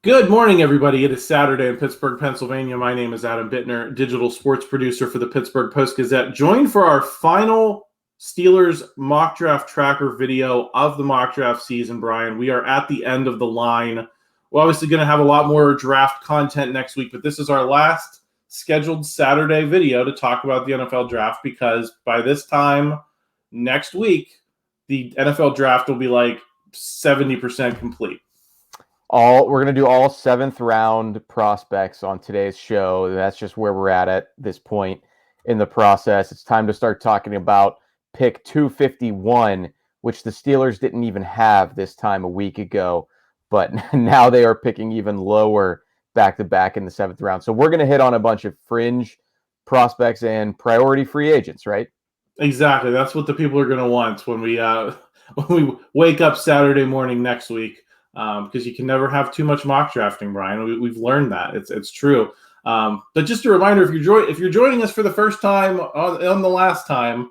Good morning, everybody. It is Saturday in Pittsburgh, Pennsylvania. My name is Adam Bittner, digital sports producer for the Pittsburgh Post-Gazette, joined for our final Steelers mock draft tracker video of the mock draft season, Brian. We are at the end of the line. We're obviously going to have a lot more draft content next week, but this is our last scheduled Saturday video to talk about the NFL draft because by this time next week, the NFL draft will be like 70% complete. We're going to do all seventh round prospects on today's show. That's just where we're at this point in the process. It's time to start talking about pick 251, which the Steelers didn't even have this time a week ago, but now they are picking even lower back to back in the seventh round. So we're going to hit on a bunch of fringe prospects and priority free agents, right? Exactly. That's what the people are going to want when we wake up Saturday morning next week. Because you can never have too much mock drafting, Brian. We've learned that it's true. But just a reminder, if you're joining us for the first time on the last time,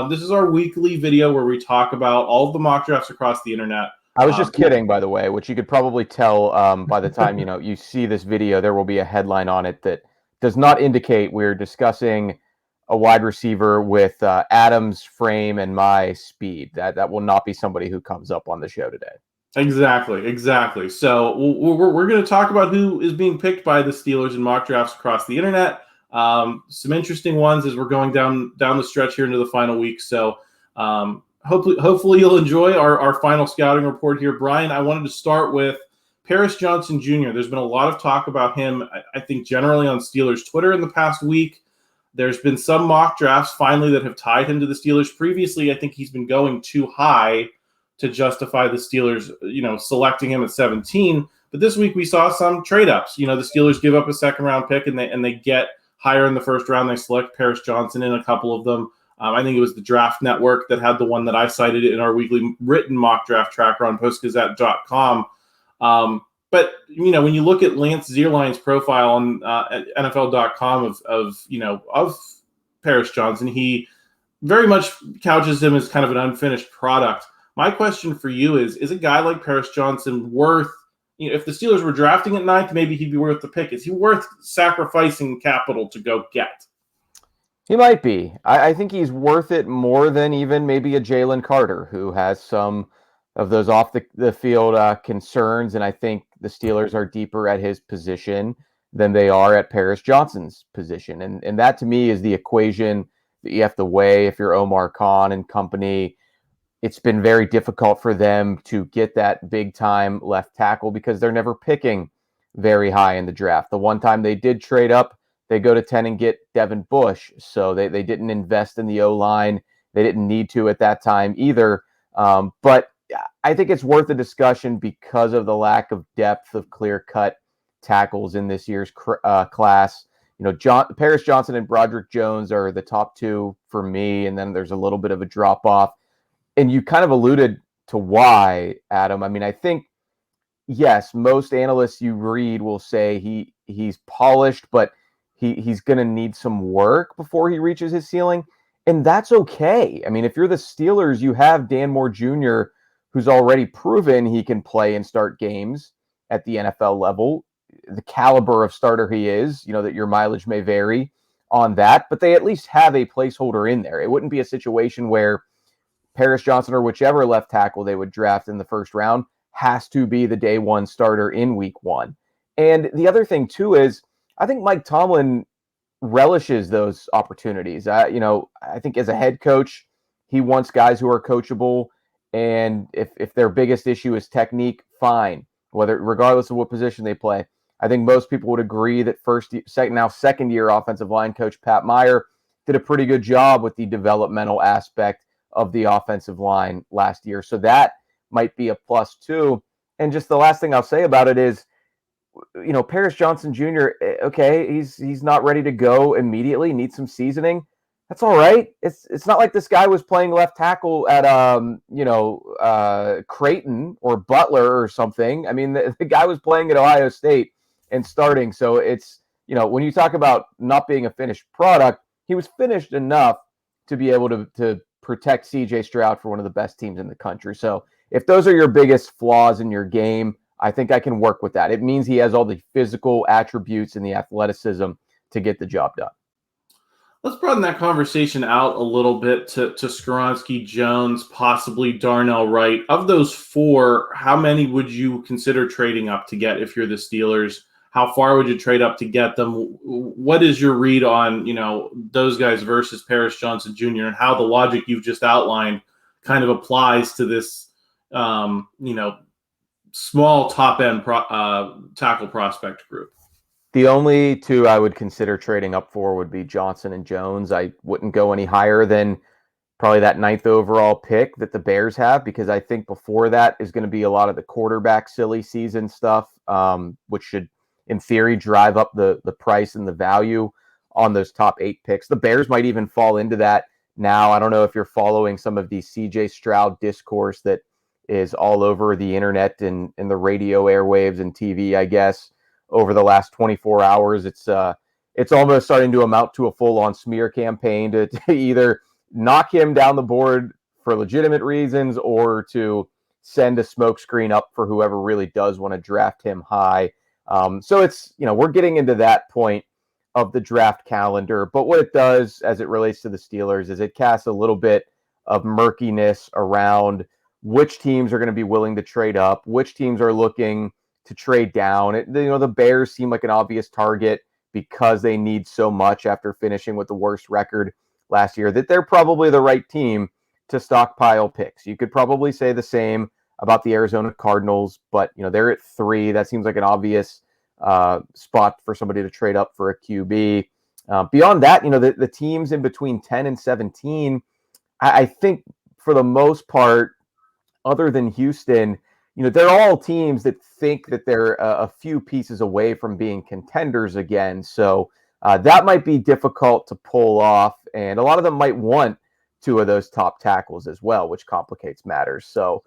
this is our weekly video where we talk about all of the mock drafts across the internet. I was just kidding, by the way, which you could probably tell by the time you see this video. There will be a headline on it that does not indicate we're discussing a wide receiver with Adam's frame and my speed. That will not be somebody who comes up on the show today. Exactly. So we're going to talk about who is being picked by the Steelers in mock drafts across the internet. Some interesting ones as we're going down the stretch here into the final week. So hopefully you'll enjoy our final scouting report here. Brian, I wanted to start with Paris Johnson Jr. There's been a lot of talk about him, I think, generally on Steelers Twitter in the past week. There's been some mock drafts finally that have tied him to the Steelers. Previously, I think he's been going too high to justify the Steelers, selecting him at 17. But this week we saw some trade ups. The Steelers give up a second round pick and they get higher in the first round. They select Paris Johnson in a couple of them. I think it was the Draft Network that had the one that I cited in our weekly written mock draft tracker on postgazette.com. But when you look at Lance Zierlein's profile on at NFL.com of Paris Johnson, he very much couches him as kind of an unfinished product. My question for you is a guy like Paris Johnson worth, if the Steelers were drafting at 9th, maybe he'd be worth the pick. Is he worth sacrificing capital to go get? He might be. I think he's worth it more than even maybe a Jalen Carter, who has some of those off the field concerns. And I think the Steelers are deeper at his position than they are at Paris Johnson's position. And that to me is the equation that you have to weigh if you're Omar Khan and company. It's been very difficult for them to get that big-time left tackle because they're never picking very high in the draft. The one time they did trade up, they go to 10 and get Devin Bush. So they didn't invest in the O-line. They didn't need to at that time either. But I think it's worth a discussion because of the lack of depth of clear-cut tackles in this year's class. Paris Johnson and Broderick Jones are the top two for me, and then there's a little bit of a drop-off. And you kind of alluded to why, Adam. I mean, I think, yes, most analysts you read will say he's polished, but he's going to need some work before he reaches his ceiling. And that's okay. I mean, if you're the Steelers, you have Dan Moore Jr., who's already proven he can play and start games at the NFL level. The caliber of starter he is, that your mileage may vary on that, but they at least have a placeholder in there. It wouldn't be a situation where Paris Johnson or whichever left tackle they would draft in the first round has to be the day one starter in week one. And the other thing, too, is I think Mike Tomlin relishes those opportunities. I think as a head coach, he wants guys who are coachable. And if their biggest issue is technique, fine, regardless of what position they play. I think most people would agree that second year offensive line coach Pat Meyer did a pretty good job with the developmental aspect of the offensive line last year. So that might be a plus too. And just the last thing I'll say about it is, Paris Johnson Jr., okay, he's not ready to go immediately, needs some seasoning. That's all right. It's not like this guy was playing left tackle at Creighton or Butler or something. I mean, the guy was playing at Ohio State and starting. So it's, when you talk about not being a finished product, he was finished enough to be able to protect CJ Stroud for one of the best teams in the country. So if those are your biggest flaws in your game, I think I can work with that. It means he has all the physical attributes and the athleticism to get the job done. Let's broaden that conversation out a little bit to Skoronski, Jones, possibly Darnell Wright. Of those four, how many would you consider trading up to get if you're the Steelers? How far would you trade up to get them? What is your read on, those guys versus Paris Johnson Jr. and how the logic you've just outlined kind of applies to this, small top end tackle prospect group? The only two I would consider trading up for would be Johnson and Jones. I wouldn't go any higher than probably that 9th overall pick that the Bears have, because I think before that is going to be a lot of the quarterback silly season stuff, which should, in theory, drive up the price and the value on those top 8 picks. The Bears might even fall into that now. I don't know if you're following some of the CJ Stroud discourse that is all over the internet and the radio airwaves and TV, I guess, over the last 24 hours. It's almost starting to amount to a full-on smear campaign to either knock him down the board for legitimate reasons or to send a smokescreen up for whoever really does want to draft him high. So it's, we're getting into that point of the draft calendar. But what it does as it relates to the Steelers is it casts a little bit of murkiness around which teams are going to be willing to trade up, which teams are looking to trade down. The Bears seem like an obvious target because they need so much after finishing with the worst record last year that they're probably the right team to stockpile picks. You could probably say the same about the Arizona Cardinals, but they're at 3. That seems like an obvious spot for somebody to trade up for a QB. Beyond that, the teams in between 10 and 17, I think for the most part, other than Houston, they're all teams that think that they're a few pieces away from being contenders again. So that might be difficult to pull off. And a lot of them might want 2 of those top tackles as well, which complicates matters. So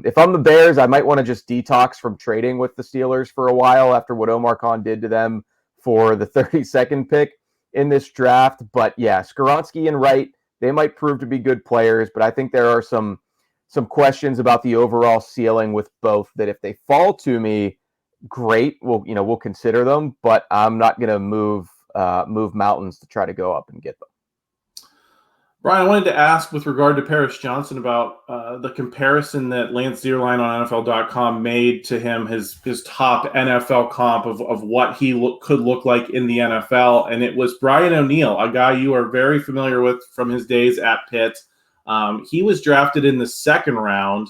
if I'm the Bears, I might want to just detox from trading with the Steelers for a while after what Omar Khan did to them for the 32nd pick in this draft. But yeah, Skoronski and Wright, they might prove to be good players, but I think there are some questions about the overall ceiling with both that if they fall to me, great, we'll consider them, but I'm not going to move mountains to try to go up and get them. Brian, I wanted to ask with regard to Paris Johnson about the comparison that Lance Zierlein on NFL.com made to him, his top NFL comp of what he could look like in the NFL, and it was Brian O'Neill, a guy you are very familiar with from his days at Pitt. He was drafted in the 2nd round.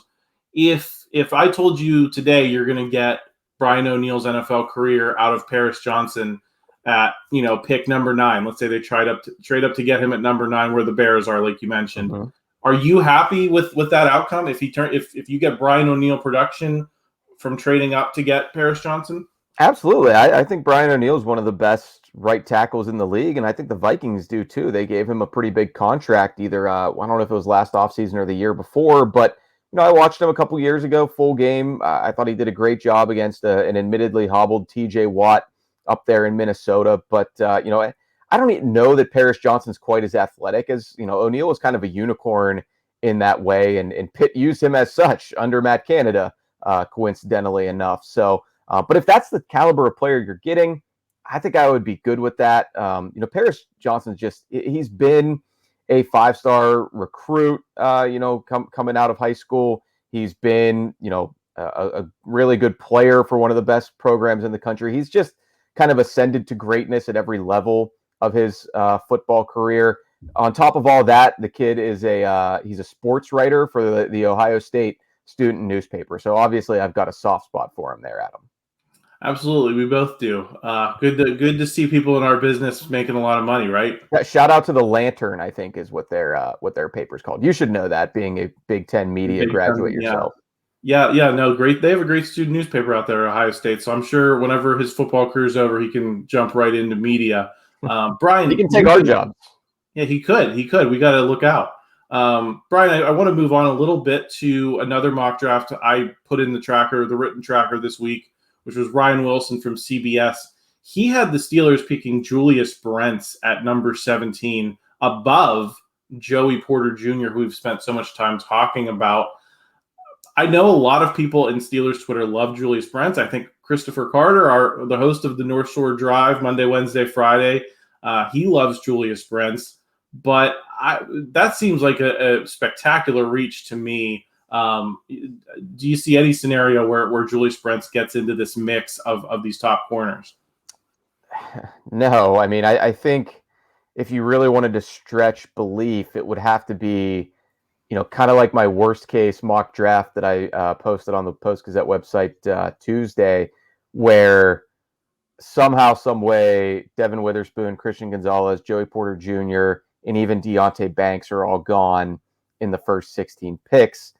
If I told you today you're going to get Brian O'Neill's NFL career out of Paris Johnson at pick number 9, let's say they trade up to get him at number 9 where the Bears are, like you mentioned, Are you happy with that outcome? If you get Brian O'Neill production from trading up to get Paris Johnson? Absolutely. I think Brian O'Neill is one of the best right tackles in the league, and I think the Vikings do too. They gave him a pretty big contract either, I don't know if it was last offseason or the year before, but I watched him a couple years ago, full game. I thought he did a great job against an admittedly hobbled TJ Watt up there in Minnesota. But, I don't even know that Paris Johnson's quite as athletic as, O'Neill was kind of a unicorn in that way, and Pitt used him as such under Matt Canada, coincidentally enough. So, but if that's the caliber of player you're getting, I think I would be good with that. Paris Johnson's he's been a 5-star recruit, coming out of high school. He's been, a really good player for one of the best programs in the country. He's just kind of ascended to greatness at every level of his football career. On top of all that, the kid is he's a sports writer for the Ohio State student newspaper. So obviously I've got a soft spot for him there, Adam. Absolutely, we both do. Good to see people in our business making a lot of money, right? Yeah, shout out to the Lantern, I think is what their paper's called. You should know that, being a Big Ten media graduate yourself. Yeah, no, great. They have a great student newspaper out there at Ohio State, so I'm sure whenever his football career's over, he can jump right into media. Brian, he can take our jobs. Yeah, he could. We got to look out. Brian, I want to move on a little bit to another mock draft I put in the written tracker this week, which was Ryan Wilson from CBS. He had the Steelers picking Julius Brents at number 17 above Joey Porter Jr., who we've spent so much time talking about. I know a lot of people in Steelers Twitter love Julius Brents. I think Christopher Carter, the host of the North Shore Drive, Monday, Wednesday, Friday, he loves Julius Brents. But that seems like a spectacular reach to me. Do you see any scenario where Julius Brents gets into this mix of these top corners? No, I mean, I think if you really wanted to stretch belief, it would have to be, kind of like my worst case mock draft that I posted on the Post-Gazette website Tuesday, where somehow, some way, Devin Witherspoon, Christian Gonzalez, Joey Porter Jr., and even Deonte Banks are all gone in the first 16 picks.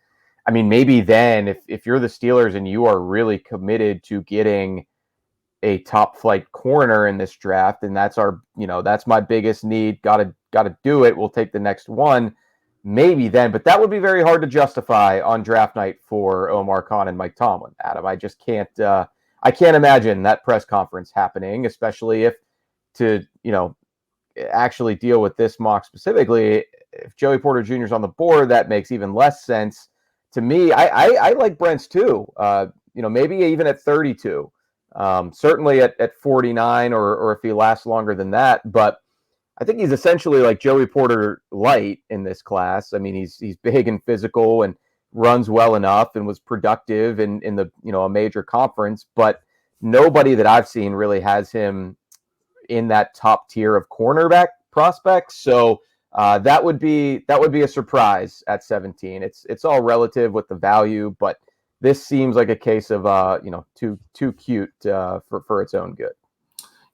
I mean, maybe then if you're the Steelers and you are really committed to getting a top flight corner in this draft, and that's that's my biggest need. Gotta do it. We'll take the next one. Maybe then, but that would be very hard to justify on draft night for Omar Khan and Mike Tomlin, Adam. I just can't I can't imagine that press conference happening, especially if to, actually deal with this mock specifically. If Joey Porter Jr. is on the board, that makes even less sense to me. I like Brents too. Maybe even at 32. Certainly at 49 or if he lasts longer than that. But I think he's essentially like Joey Porter light in this class. I mean, he's big and physical and runs well enough and was productive in the a major conference, but nobody that I've seen really has him in that top tier of cornerback prospects. So that would be a surprise at 17. It's all relative with the value, but this seems like a case of too cute for its own good.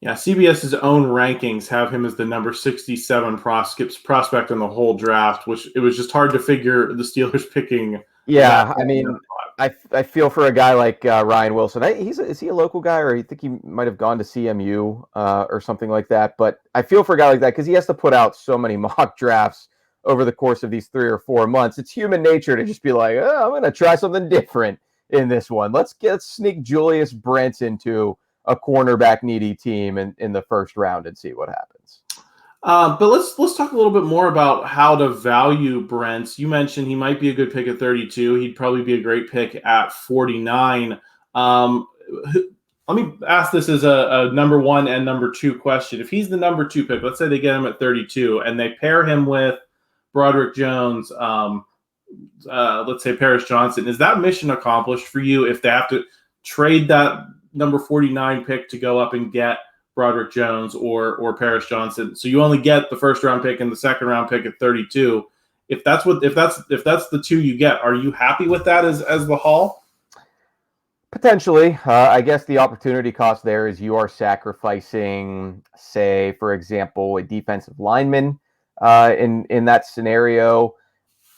Yeah, CBS's own rankings have him as the number 67 prospect in the whole draft, which it was just hard to figure the Steelers picking. Yeah, I mean, I feel for a guy like Ryan Wilson. Is he a local guy, or I think he might have gone to CMU or something like that? But I feel for a guy like that because he has to put out so many mock drafts over the course of these 3 or 4 months. It's human nature to just be like, oh, I'm going to try something different in this one. Let's sneak Julius Brents into a cornerback needy team in the first round and see what happens. But let's talk a little bit more about how to value Brents. You mentioned he might be a good pick at 32. He'd probably be a great pick at 49. Let me ask this as a number 1 and number 2 question. If he's the number 2 pick, let's say they get him at 32 and they pair him with Broderick Jones, let's say Paris Johnson, is that mission accomplished for you if they have to trade that number 49 pick to go up and get Broderick Jones or Paris Johnson? So you only get the first round pick and the second round pick at 32. If that's the 2 you get, are you happy with that as the haul? Potentially. I guess the opportunity cost there is you are sacrificing, say, for example, a defensive lineman in that scenario.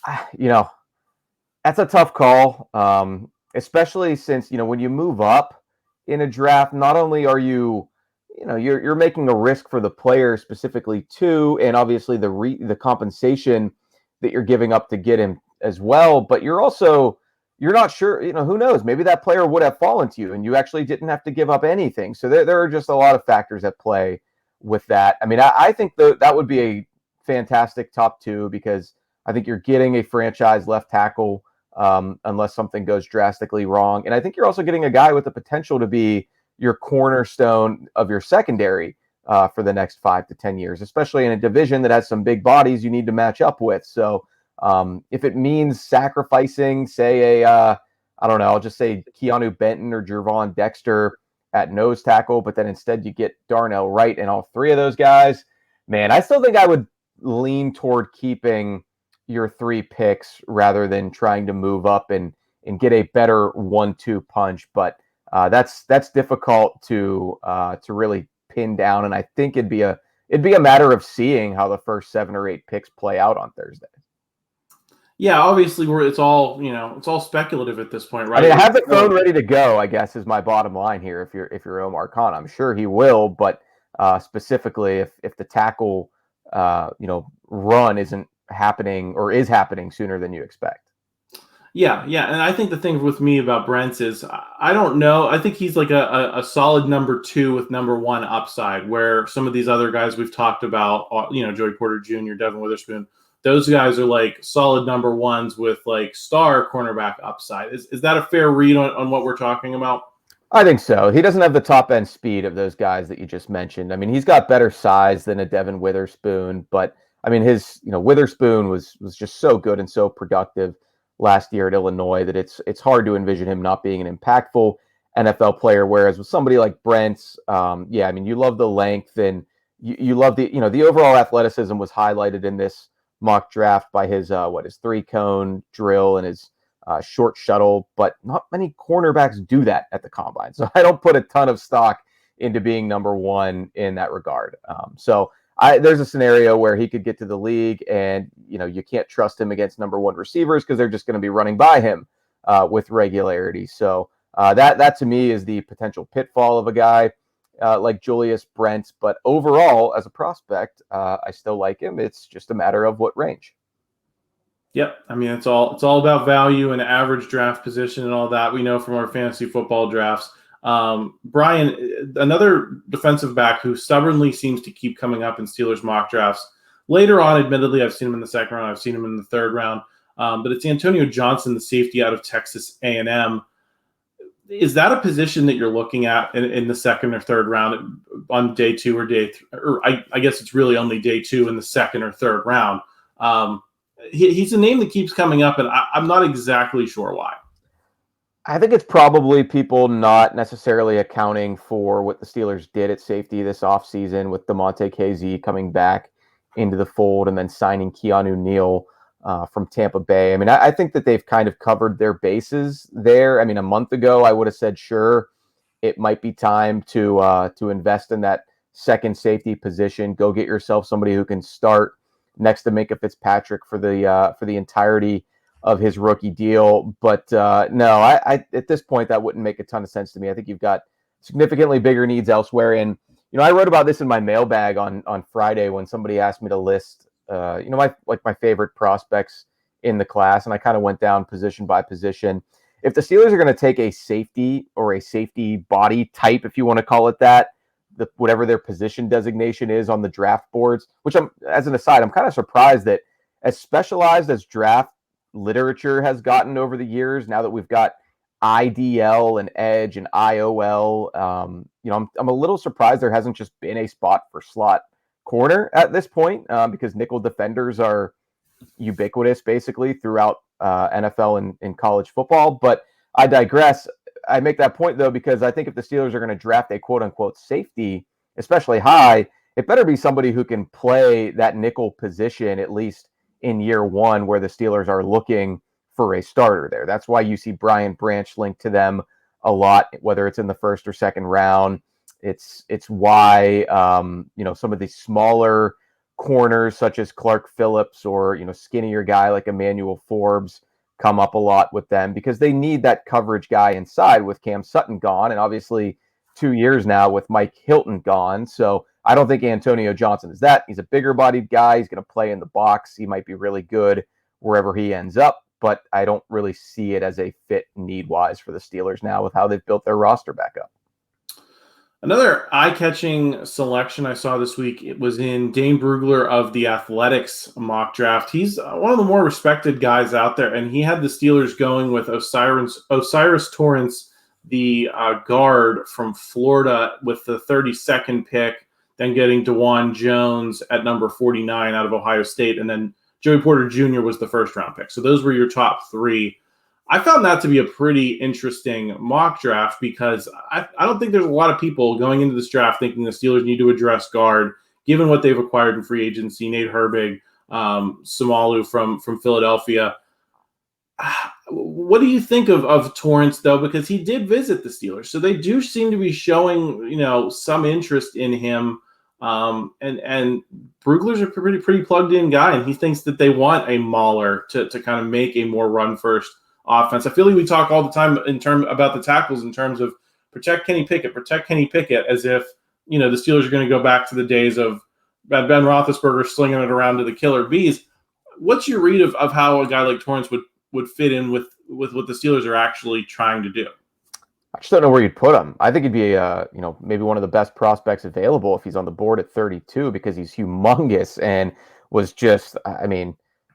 That's a tough call, especially since, when you move up in a draft, not only are you're making a risk for the player specifically too, and obviously the compensation that you're giving up to get him as well, but you're not sure, who knows, maybe that player would have fallen to you and you actually didn't have to give up anything. So there are just a lot of factors at play with that. I mean, I think that would be a fantastic top 2 because I think you're getting a franchise left tackle unless something goes drastically wrong. And I think you're also getting a guy with the potential to be your cornerstone of your secondary for the next 5 to 10 years, especially in a division that has some big bodies you need to match up with. So if it means sacrificing, say, I'll just say Keanu Benton or Jervon Dexter at nose tackle, but then instead you get Darnell Wright and all 3 of those guys, man, I still think I would lean toward keeping your 3 picks rather than trying to move up and get a better 1-2 punch. But that's difficult to really pin down, and I think it'd be a matter of seeing how the first 7 or 8 picks play out on Thursday. Yeah, obviously it's all speculative at this point, right? I mean, I have the phone ready to go, I guess, is my bottom line here. If you're Omar Khan, I'm sure he will, but specifically if the tackle run isn't happening or is happening sooner than you expect. Yeah, and I think the thing with me about Brents is I don't know. I think he's like a solid number 2 with number 1 upside, where some of these other guys we've talked about, Joey Porter Jr., Devin Witherspoon, those guys are like solid number ones with like star cornerback upside. Is that a fair read on what we're talking about? I think so. He doesn't have the top end speed of those guys that you just mentioned. I mean, he's got better size than a Devin Witherspoon, but I mean, his Witherspoon was just so good and so productive last year at Illinois that it's hard to envision him not being an impactful NFL player. Whereas with somebody like Brent, yeah, I mean, you love the length and you love the overall athleticism was highlighted in this mock draft by his his 3-cone drill and his short shuttle, but not many cornerbacks do that at the combine. So I don't put a ton of stock into being number one in that regard. There's a scenario where he could get to the league and, you can't trust him against number one receivers because they're just going to be running by him with regularity. So that to me is the potential pitfall of a guy like Julius Brent. But overall, as a prospect, I still like him. It's just a matter of what range. Yep. I mean, it's all about value and average draft position and all that. We know from our fantasy football drafts. Brian, another defensive back who stubbornly seems to keep coming up in Steelers mock drafts. Later on, admittedly, I've seen him in the second round. I've seen him in the third round. But it's Antonio Johnson, the safety out of Texas A&M. Is that a position that you're looking at in the second or third round on day two or day three? Or I guess it's really only day two in the second or third round. He's a name that keeps coming up, and I'm not exactly sure why. I think it's probably people not necessarily accounting for what the Steelers did at safety this offseason with DeMonte KZ coming back into the fold and then signing ONeill from Tampa Bay. I mean, I think that they've kind of covered their bases there. I mean, a month ago, I would have said, sure, it might be time to invest in that second safety position. Go get yourself somebody who can start next to Minkah Fitzpatrick for the entirety of his rookie deal. But no, I at this point, that wouldn't make a ton of sense to me. I think you've got significantly bigger needs elsewhere. And, I wrote about this in my mailbag on Friday when somebody asked me to list, my favorite prospects in the class. And I kind of went down position by position. If the Steelers are going to take a safety or a safety body type, if you want to call it that, whatever their position designation is on the draft boards, which as an aside, I'm kind of surprised that as specialized as draft literature has gotten over the years, now that we've got IDL and Edge and IOL, I'm a little surprised there hasn't just been a spot for slot corner at this point because nickel defenders are ubiquitous basically throughout NFL and college football. But I digress. I make that point, though, because I think if the Steelers are going to draft a quote-unquote safety, especially high, it better be somebody who can play that nickel position at least in year one where the Steelers are looking for a starter there. That's why you see Brian Branch linked to them a lot, whether it's in the first or second round. It's why, some of these smaller corners such as Clark Phillips or, skinnier guy like Emmanuel Forbes come up a lot with them because they need that coverage guy inside with Cam Sutton gone. And obviously 2 years now with Mike Hilton gone. So I don't think Antonio Johnson is that. He's a bigger bodied guy. He's going to play in the box. He might be really good wherever he ends up, but I don't really see it as a fit need wise for the Steelers now with how they've built their roster back up. Another eye-catching selection I saw this week, it was in Dane Brugler of the Athletics mock draft. He's one of the more respected guys out there, and he had the Steelers going with Osiris Torrance, the guard from Florida, with the 32nd pick, then getting DeJuan Jones at number 49 out of Ohio State, and then Joey Porter Jr. was the first-round pick. So those were your top three. I found that to be a pretty interesting mock draft because I don't think there's a lot of people going into this draft thinking the Steelers need to address guard, given what they've acquired in free agency, Nate Herbig, Samalu from Philadelphia. What do you think of Torrance, though? Because he did visit the Steelers, so they do seem to be showing, some interest in him. And Brugler's a pretty plugged in guy, and he thinks that they want a mauler to kind of make a more run first offense. I feel like we talk all the time about the tackles in terms of protect Kenny Pickett, as if, the Steelers are going to go back to the days of Ben Roethlisberger slinging it around to the killer bees. What's your read of how a guy like Torrance would fit in with what the Steelers are actually trying to do? I just don't know where you'd put him. I think he'd be, maybe one of the best prospects available if he's on the board at 32 because he's humongous and was just,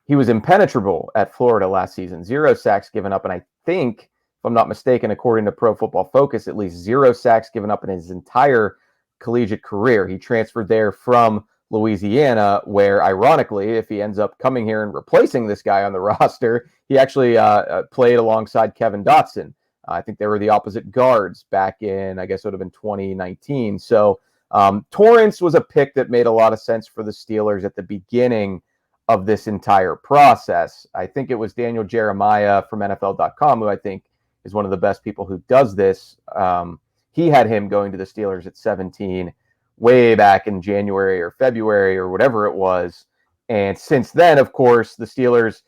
he was impenetrable at Florida last season. 0 sacks given up, and I think, if I'm not mistaken, according to Pro Football Focus, at least 0 sacks given up in his entire collegiate career. He transferred there from Louisiana, where, ironically, if he ends up coming here and replacing this guy on the roster, he actually played alongside Kevin Dotson. I think they were the opposite guards back in, I guess it would have been 2019. So Torrance was a pick that made a lot of sense for the Steelers at the beginning of this entire process. I think it was Daniel Jeremiah from NFL.com, who I think is one of the best people who does this. He had him going to the Steelers at 17 way back in January or February or whatever it was. And since then, of course, the Steelers,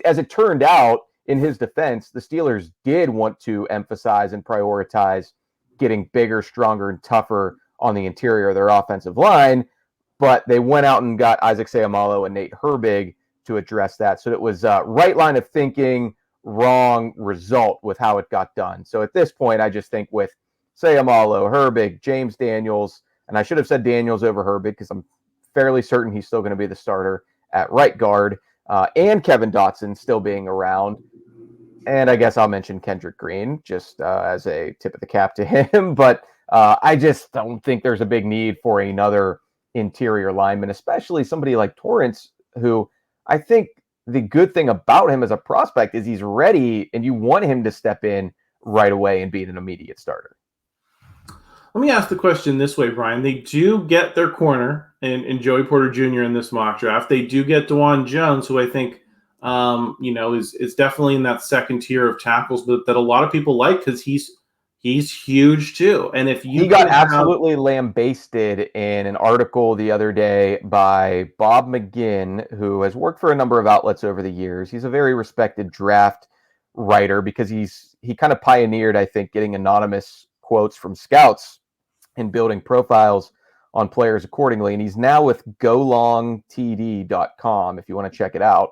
as it turned out, in his defense, the Steelers did want to emphasize and prioritize getting bigger, stronger, and tougher on the interior of their offensive line, but they went out and got Isaac Seumalo and Nate Herbig to address that. So it was right line of thinking, wrong result with how it got done. So at this point, I just think with Seumalo, Herbig, James Daniels, and I should have said Daniels over Herbig because I'm fairly certain he's still going to be the starter at right guard, and Kevin Dotson still being around. And I guess I'll mention Kendrick Green just as a tip of the cap to him. But I just don't think there's a big need for another interior lineman, especially somebody like Torrance, who I think the good thing about him as a prospect is he's ready and you want him to step in right away and be an immediate starter. Let me ask the question this way, Brian. They do get their corner in Joey Porter Jr. in this mock draft. They do get DeJuan Jones, who I think is definitely in that second tier of tackles, but that a lot of people like because he's huge too. And if he got absolutely lambasted in an article the other day by Bob McGinn, who has worked for a number of outlets over the years. He's a very respected draft writer because he kind of pioneered, I think, getting anonymous quotes from scouts and building profiles on players accordingly. And he's now with golongtd.com if you want to check it out.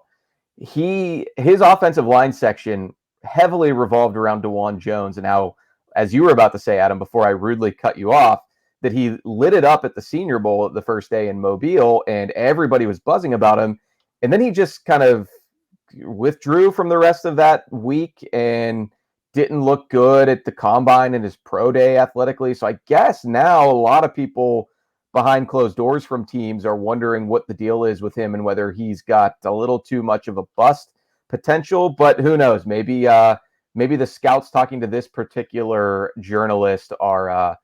His offensive line section heavily revolved around DeJuan Jones and how, as you were about to say, Adam, before I rudely cut you off, that he lit it up at the Senior Bowl the first day in Mobile and everybody was buzzing about him. And then he just kind of withdrew from the rest of that week and didn't look good at the combine and his pro day athletically. So I guess now a lot of people behind closed doors from teams are wondering what the deal is with him and whether he's got a little too much of a bust potential, but who knows? Maybe the scouts talking to this particular journalist are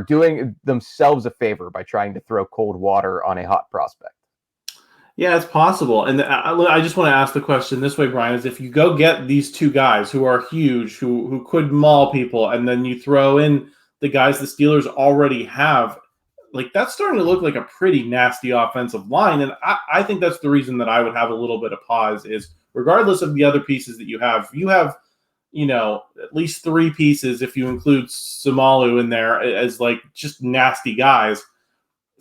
doing themselves a favor by trying to throw cold water on a hot prospect. Yeah, it's possible. And I just want to ask the question this way, Brian, is if you go get these two guys who are huge, who could maul people, and then you throw in the guys the Steelers already have, like that's starting to look like a pretty nasty offensive line. And I think that's the reason that I would have a little bit of pause is regardless of the other pieces that you have, at least 3 pieces, if you include Seumalo in there as like just nasty guys.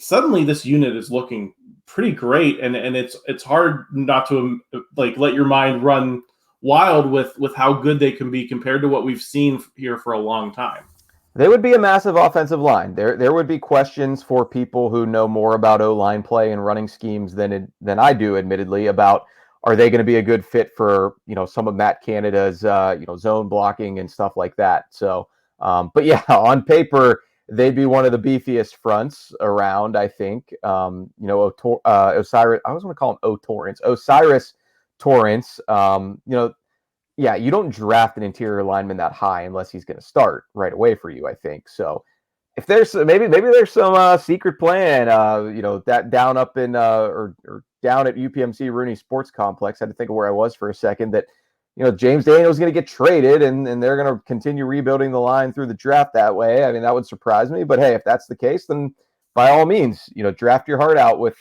Suddenly this unit is looking pretty great, and it's hard not to like let your mind run wild with how good they can be compared to what we've seen here for a long time. They would be a massive offensive line. There would be questions for people who know more about O-line play and running schemes than I do, admittedly, about are they going to be a good fit for some of Matt Canada's zone blocking and stuff like that. So, but yeah, on paper they'd be one of the beefiest fronts around, I think. Osiris, I was going to call him Torrance, Osiris Torrance. Yeah, you don't draft an interior lineman that high unless he's going to start right away for you, I think. So if there's maybe there's some secret plan, that down up in or down at UPMC Rooney Sports Complex, I had to think of where I was for a second, that James Daniels is going to get traded and they're going to continue rebuilding the line through the draft that way. I mean, that would surprise me, but hey, if that's the case, then by all means, draft your heart out with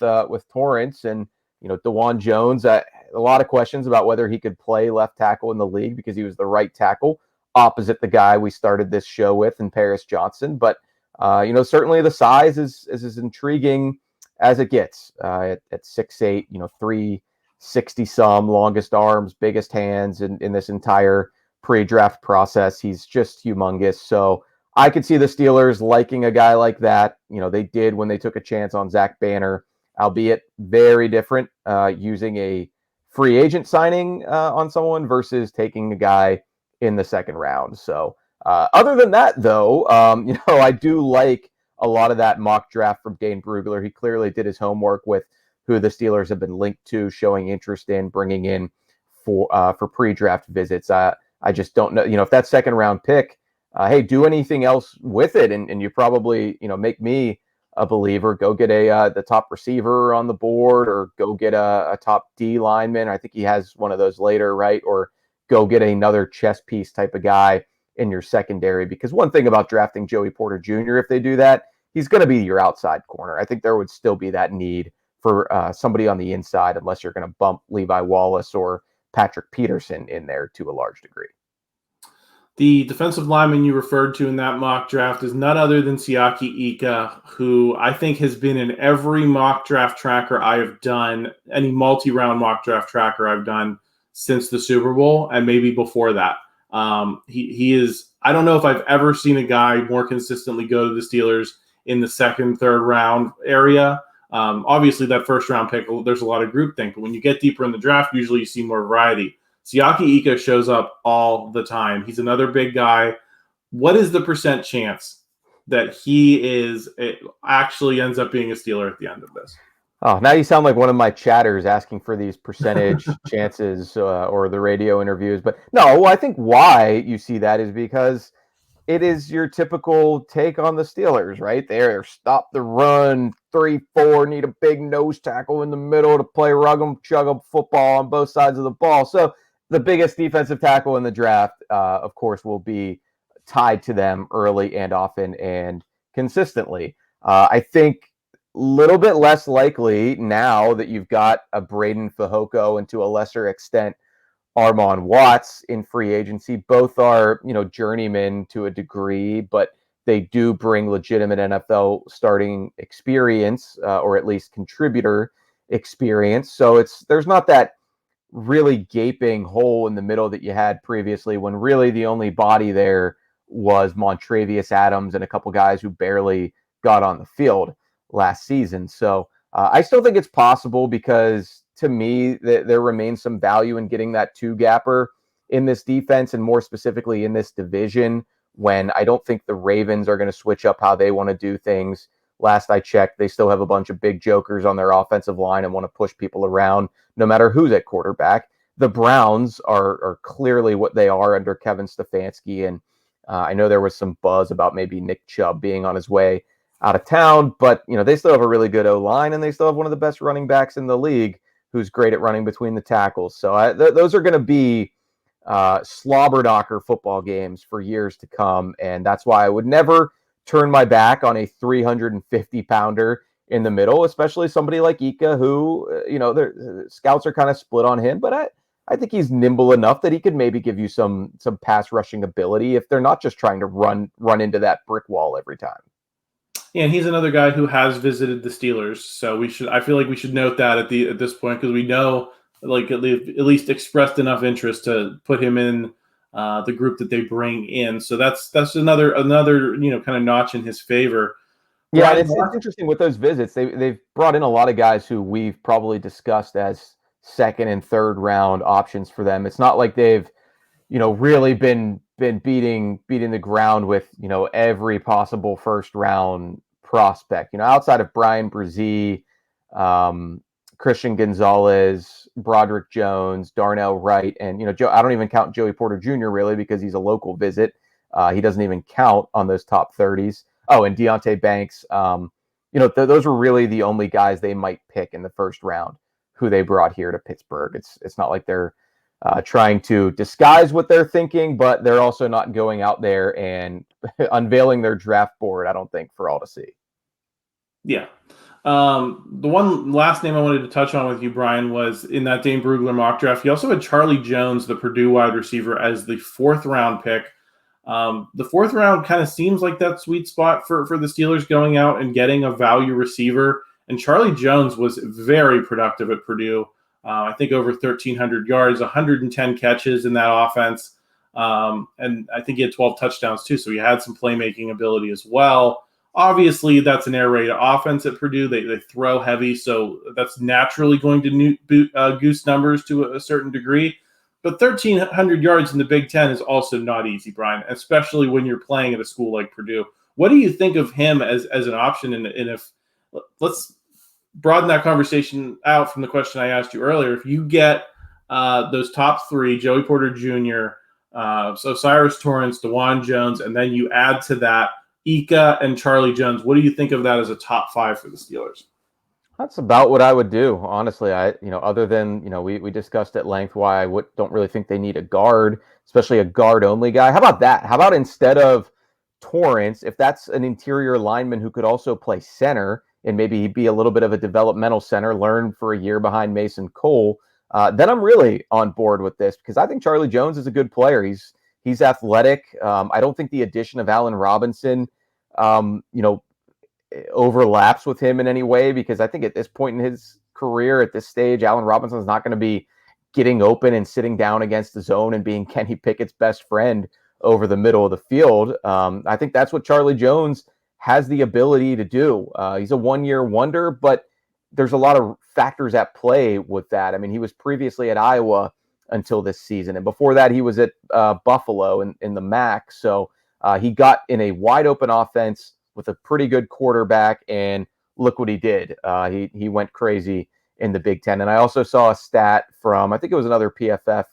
Torrance and DeJuan Jones. A lot of questions about whether he could play left tackle in the league because he was the right tackle opposite the guy we started this show with in Paris Johnson. But certainly the size is as intriguing as it gets at 6'8", 360 some, longest arms, biggest hands in this entire pre-draft process. He's just humongous. So I could see the Steelers liking a guy like that. They did when they took a chance on Zach Banner, albeit very different, using a free agent signing on someone versus taking a guy in the second round. So other than that, though, I do like a lot of that mock draft from Dane Brugler. He clearly did his homework with who the Steelers have been linked to, showing interest in bringing in for pre-draft visits. I just don't know, if that second round pick, hey, do anything else with it, and you probably, make me a believer. Go get the top receiver on the board, or go get a top D lineman. I think he has one of those later, right? Or go get another chess piece type of guy in your secondary. Because one thing about drafting Joey Porter Jr., if they do that, he's going to be your outside corner. I think there would still be that need for somebody on the inside, unless you're going to bump Levi Wallace or Patrick Peterson in there to a large degree. The defensive lineman you referred to in that mock draft is none other than Siaki Ika, who I think has been in every mock draft tracker I have done, any multi-round mock draft tracker I've done since the Super Bowl, and maybe before that. He is, I don't know if I've ever seen a guy more consistently go to the Steelers in the second, third round area. Obviously, that first round pick, there's a lot of groupthink, but when you get deeper in the draft, usually you see more variety. Siaki Ika shows up all the time. He's another big guy. What is the % chance that he actually ends up being a Steeler at the end of this? Oh, now you sound like one of my chatters asking for these percentage chances or the radio interviews. But no, I think why you see that is because it is your typical take on the Steelers, right? They're stop the run, 3-4, need a big nose tackle in the middle to play rug-em-chug-em football on both sides of the ball. So the biggest defensive tackle in the draft, of course, will be tied to them early and often and consistently. I think a little bit less likely now that you've got a Braden Fehoko and to a lesser extent Armon Watts in free agency. Both are, journeymen to a degree, but they do bring legitimate NFL starting experience or at least contributor experience. So there's not that really gaping hole in the middle that you had previously, when really the only body there was Montravius Adams and a couple guys who barely got on the field last season. So I still think it's possible, because to me there remains some value in getting that two-gapper in this defense, and more specifically in this division, when I don't think the Ravens are going to switch up how they want to do things. Last I checked, they still have a bunch of big jokers on their offensive line and want to push people around no matter who's at quarterback. The Browns are clearly what they are under Kevin Stefanski, and I know there was some buzz about maybe Nick Chubb being on his way out of town, but they still have a really good O-line, and they still have one of the best running backs in the league who's great at running between the tackles. So those are going to be slobber knocker football games for years to come, and that's why I would never turn my back on a 350-pounder in the middle, especially somebody like Ika, who, the scouts are kind of split on him, but I think he's nimble enough that he could maybe give you some pass rushing ability if they're not just trying to run into that brick wall every time. Yeah, and he's another guy who has visited the Steelers, so I feel like we should note that at this point, because we know, like, at least expressed enough interest to put him in the group that they bring in. So that's another kind of notch in his favor. Yeah, and it's interesting with those visits. They've brought in a lot of guys who we've probably discussed as second and third round options for them. It's not like they've really been beating the ground with every possible first round prospect. Outside of Brian Brzee, Christian Gonzalez, Broderick Jones, Darnell Wright, and I don't even count Joey Porter Jr. really, because he's a local visit. He doesn't even count on those top 30s. Oh, and Deonte Banks. Those were really the only guys they might pick in the first round who they brought here to Pittsburgh. It's not like they're trying to disguise what they're thinking, but they're also not going out there and unveiling their draft board, I don't think, for all to see. Yeah. The one last name I wanted to touch on with you, Brian, was in that Dane Brugler mock draft. He also had Charlie Jones, the Purdue wide receiver, as the 4th round pick. The 4th round kind of seems like that sweet spot for the Steelers going out and getting a value receiver. And Charlie Jones was very productive at Purdue. I think over 1,300 yards, 110 catches in that offense. And I think he had 12 touchdowns too. So he had some playmaking ability as well. Obviously, that's an air raid offense at Purdue. They throw heavy, so that's naturally going to goose numbers to a certain degree. But 1,300 yards in the Big Ten is also not easy, Brian, especially when you're playing at a school like Purdue. What do you think of him as an option? And if let's broaden that conversation out from the question I asked you earlier. If you get those top three, Joey Porter Jr., Osiris Torrance, DeJuan Jones, and then you add to that Ika and Charlie Jones, what do you think of that as a top five for the Steelers? That's about what I would do, honestly. Other than, we discussed at length why I don't really think they need a guard, especially a guard-only guy. How about that? How about instead of Torrance, if that's an interior lineman who could also play center and maybe he'd be a little bit of a developmental center, learn for a year behind Mason Cole, then I'm really on board with this because I think Charlie Jones is a good player. He's athletic. I don't think the addition of Allen Robinson, overlaps with him in any way, because I think at this point in his career, at this stage, Allen Robinson is not going to be getting open and sitting down against the zone and being Kenny Pickett's best friend over the middle of the field. I think that's what Charlie Jones has the ability to do. He's a one-year wonder, but there's a lot of factors at play with that. I mean, he was previously at Iowa until this season, and before that he was at Buffalo in the MAC. So he got in a wide open offense with a pretty good quarterback, and look what he did. He went crazy in the Big Ten. And I also saw a stat from, I think it was another PFF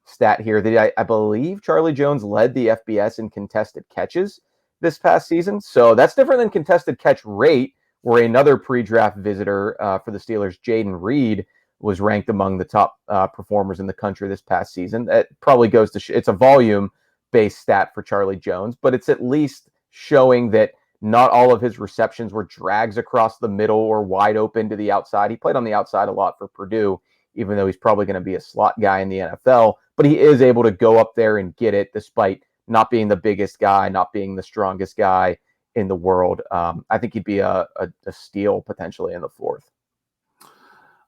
stat here, that I believe Charlie Jones led the FBS in contested catches this past season. So that's different than contested catch rate, where another pre-draft visitor for the Steelers, Jaden Reed, was ranked among the top performers in the country this past season. That probably goes to it's a volume-based stat for Charlie Jones, but it's at least showing that not all of his receptions were drags across the middle or wide open to the outside. He played on the outside a lot for Purdue, even though he's probably going to be a slot guy in the NFL. But he is able to go up there and get it despite not being the biggest guy, not being the strongest guy in the world. I think he'd be a steal potentially in the fourth.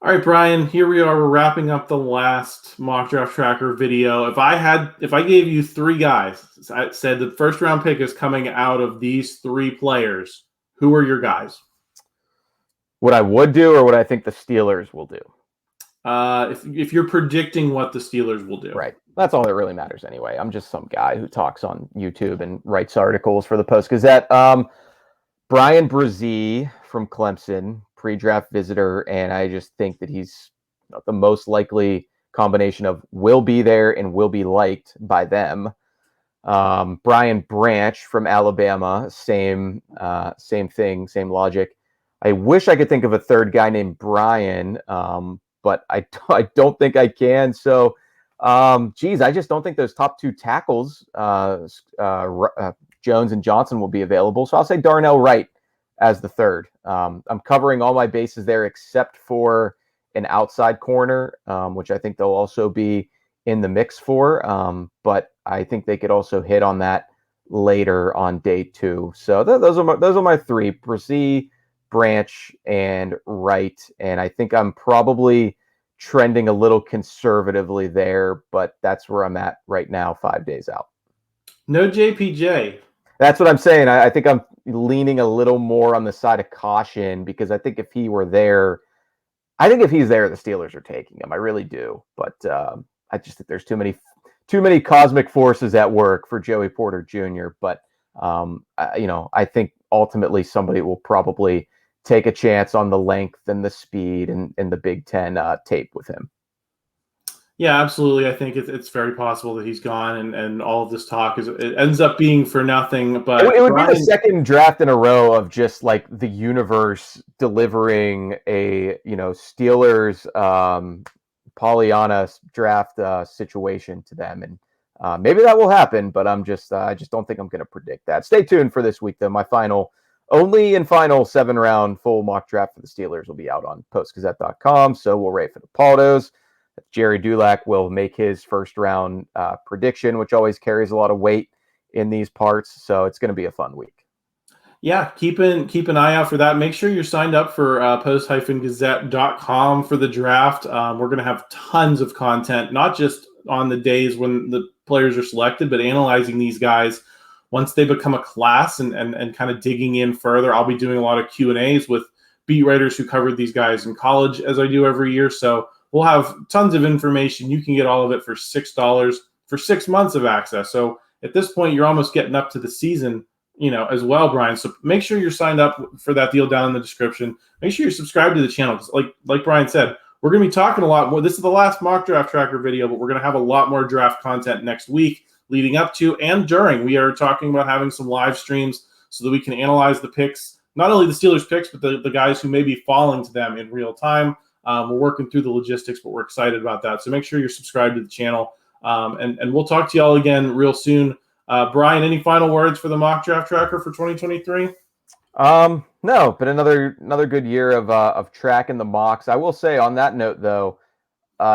All right, Brian, here we are. We're wrapping up the last mock draft tracker video. If I gave you three guys, I said the first round pick is coming out of these three players, who are your guys? What I would do, or what I think the Steelers will do? If you're predicting what the Steelers will do. Right. That's all that really matters anyway. I'm just some guy who talks on YouTube and writes articles for the Post-Gazette. Brian Brzee from Clemson, pre-draft visitor, and I just think that he's the most likely combination of will be there and will be liked by them. Brian Branch from Alabama, same thing, same logic. I wish I could think of a third guy named Brian, but I don't think I can. So, I just don't think those top two tackles, Jones and Johnson, will be available. So I'll say Darnell Wright as the third. I'm covering all my bases there except for an outside corner, which I think they'll also be in the mix for. But I think they could also hit on that later on day two. So those are my three: Brzee, Branch, and Wright. And I think I'm probably trending a little conservatively there, but that's where I'm at right now, 5 days out. No JPJ. That's what I'm saying. I think I'm leaning a little more on the side of caution, because I think if he's there, the Steelers are taking him. I really do. But I just think there's too many cosmic forces at work for Joey Porter Jr. But I think ultimately somebody will probably take a chance on the length and the speed and the Big Ten tape with him. Yeah, absolutely. I think it's very possible that he's gone, and all of this talk it ends up being for nothing. But it would be the second draft in a row of just like the universe delivering a Steelers Pollyanna draft situation to them, and maybe that will happen. But I just don't think I'm going to predict that. Stay tuned for this week, though. My final 7-round full mock draft for the Steelers will be out on postgazette.com. So we'll rate for the Paldos. Jerry Dulac will make his first round prediction, which always carries a lot of weight in these parts. So it's going to be a fun week. Yeah, keep an eye out for that. Make sure you're signed up for post-gazette.com for the draft. We're going to have tons of content, not just on the days when the players are selected, but analyzing these guys once they become a class and kind of digging in further, I'll be doing a lot of Q&As with beat writers who covered these guys in college, as I do every year. So we'll have tons of information. You can get all of it for $6 for 6 months of access. So at this point, you're almost getting up to the season, as well, Brian. So make sure you're signed up for that deal down in the description. Make sure you're subscribed to the channel. Because like Brian said, we're going to be talking a lot more. This is the last mock draft tracker video, but we're going to have a lot more draft content next week leading up to and during. We are talking about having some live streams so that we can analyze the picks, not only the Steelers picks, but the guys who may be falling to them in real time. We're working through the logistics, but we're excited about that. So make sure you're subscribed to the channel. And we'll talk to y'all again real soon. Brian, any final words for the mock draft tracker for 2023? No, but another good year of tracking the mocks. I will say on that note, though,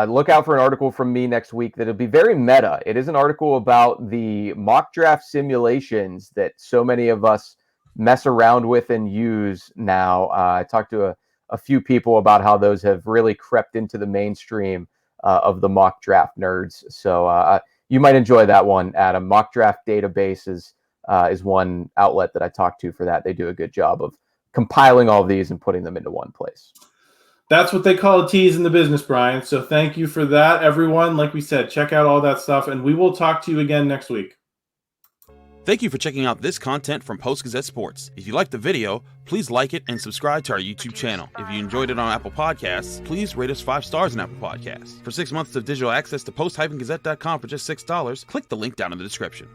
look out for an article from me next week that'll be very meta. It is an article about the mock draft simulations that so many of us mess around with and use now. I talked to a few people about how those have really crept into the mainstream of the mock draft nerds. So you might enjoy that one, Adam. Mock Draft Database is one outlet that I talk to for that. They do a good job of compiling all of these and putting them into one place. That's what they call a tease in the business, Brian. So thank you for that, everyone. Like we said, check out all that stuff, and we will talk to you again next week. Thank you for checking out this content from Post-Gazette Sports. If you liked the video, please like it and subscribe to our YouTube channel. If you enjoyed it on Apple Podcasts, please rate us 5 stars on Apple Podcasts. For 6 months of digital access to post-gazette.com for just $6, click the link down in the description.